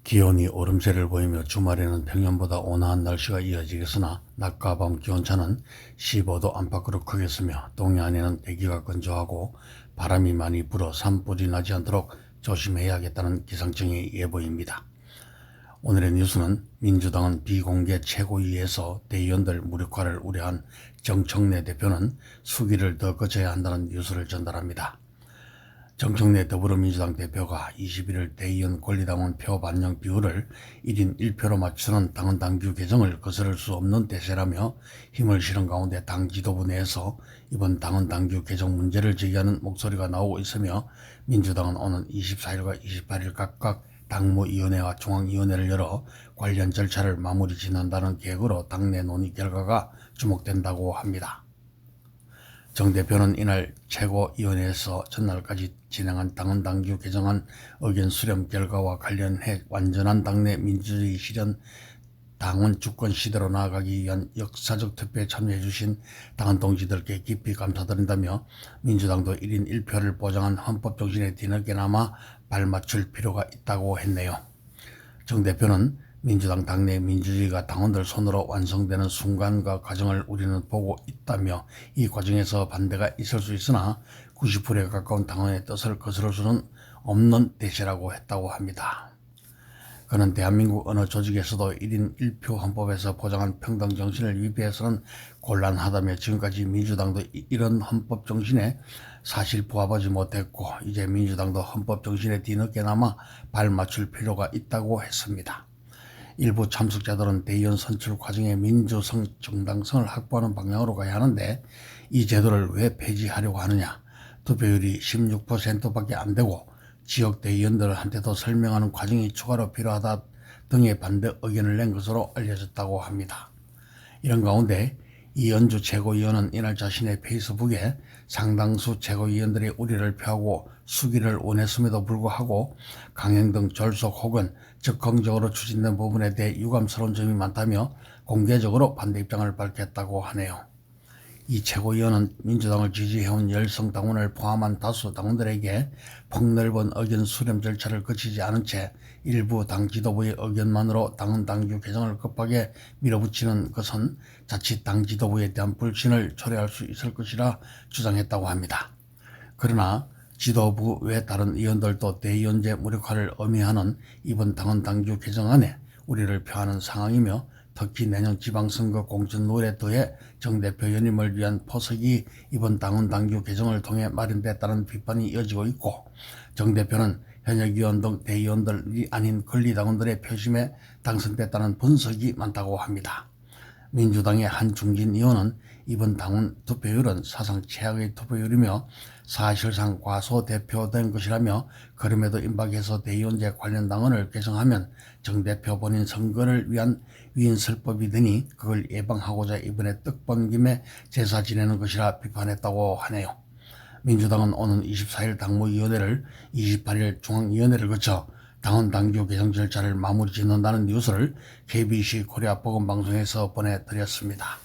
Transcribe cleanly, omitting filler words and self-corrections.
기온이 오름세를 보이며 주말에는 평년보다 온화한 날씨가 이어지겠으나 낮과 밤 기온차는 15도 안팎으로 크겠으며 동해안에는 대기가 건조하고 바람이 많이 불어 산불이 나지 않도록 조심해야겠다는 기상청의 예보입니다. 오늘의 뉴스는 민주당은 비공개 최고위에서 대의원들 무력화를 우려한 정청래 대표는 수기를 더 거쳐야 한다는 뉴스를 전달합니다. 정청래 더불어민주당 대표가 21일 대의원 권리당원 표 반영 비율을 1인 1표로 맞추는 당헌 당규 개정을 거스를 수 없는 대세라며 힘을 실은 가운데 당 지도부 내에서 이번 당헌 당규 개정 문제를 제기하는 목소리가 나오고 있으며 민주당은 오는 24일과 28일 각각 당무위원회와 중앙위원회를 열어 관련 절차를 마무리 지난다는 계획으로 당내 논의 결과가 주목된다고 합니다. 정 대표는 이날 최고위원회에서 전날까지 진행한 당헌 당규 개정안 의견 수렴 결과와 관련해 완전한 당내 민주주의 실현 당원 주권 시대로 나아가기 위한 역사적 투표에 참여해 주신 당원 동지들께 깊이 감사드린다며 민주당도 1인 1표를 보장한 헌법 정신에 뒤늦게나마 발맞출 필요가 있다고 했네요. 정 대표는 민주당 당내 민주주의가 당원들 손으로 완성되는 순간과 과정을 우리는 보고 있다며 이 과정에서 반대가 있을 수 있으나 90%에 가까운 당원의 뜻을 거스를 수는 없는 대세라고 했다고 합니다. 그는 대한민국 어느 조직에서도 1인 1표 헌법에서 보장한 평등 정신을 위배해서는 곤란하다며 지금까지 민주당도 이런 헌법 정신에 사실 부합하지 못했고 이제 민주당도 헌법 정신에 뒤늦게나마 발맞출 필요가 있다고 했습니다. 일부 참석자들은 대의원 선출 과정에 민주성, 정당성을 확보하는 방향으로 가야 하는데 이 제도를 왜 폐지하려고 하느냐, 투표율이 16%밖에 안 되고 지역 대의원들한테도 설명하는 과정이 추가로 필요하다 등의 반대 의견을 낸 것으로 알려졌다고 합니다. 이런 가운데 이현주 최고위원은 이날 자신의 페이스북에 상당수 최고위원들의 우려를 표하고 수기를 원했음에도 불구하고 강행 등 졸속 혹은 적극적으로 추진된 부분에 대해 유감스러운 점이 많다며 공개적으로 반대 입장을 밝혔다고 하네요. 이 최고위원은 민주당을 지지해온 열성 당원을 포함한 다수 당원들에게 폭넓은 의견 수렴 절차를 거치지 않은 채 일부 당 지도부의 의견만으로 당헌 당규 개정을 급하게 밀어붙이는 것은 자칫 당 지도부에 대한 불신을 초래할 수 있을 것이라 주장했다고 합니다. 그러나 지도부 외 다른 의원들도 대의원제 무력화를 의미하는 이번 당헌 당규 개정안에 우려를 표하는 상황이며 특히 내년 지방선거 공천 룰에 더해 정 대표 연임을 위한 포석이 이번 당헌 당규 개정을 통해 마련됐다는 비판이 이어지고 있고 정 대표는 현역 의원 등 대의원들이 아닌 권리당원들의 표심에 당선됐다는 분석이 많다고 합니다. 민주당의 한 중진 의원은 이번 당원 투표율은 사상 최악의 투표율이며 사실상 과소대표된 것이라며 그럼에도 임박해서 대의원제 관련 당원을 개정하면 정 대표 본인 선거를 위한 위인설법이 되니 그걸 예방하고자 이번에 떡 번 김에 제사 지내는 것이라 비판했다고 하네요. 민주당은 오는 24일 당무위원회를 28일 중앙위원회를 거쳐 당헌 당규 개정 절차를 마무리 짓는다는 뉴스를 KBC 코리아 복음방송에서 보내드렸습니다.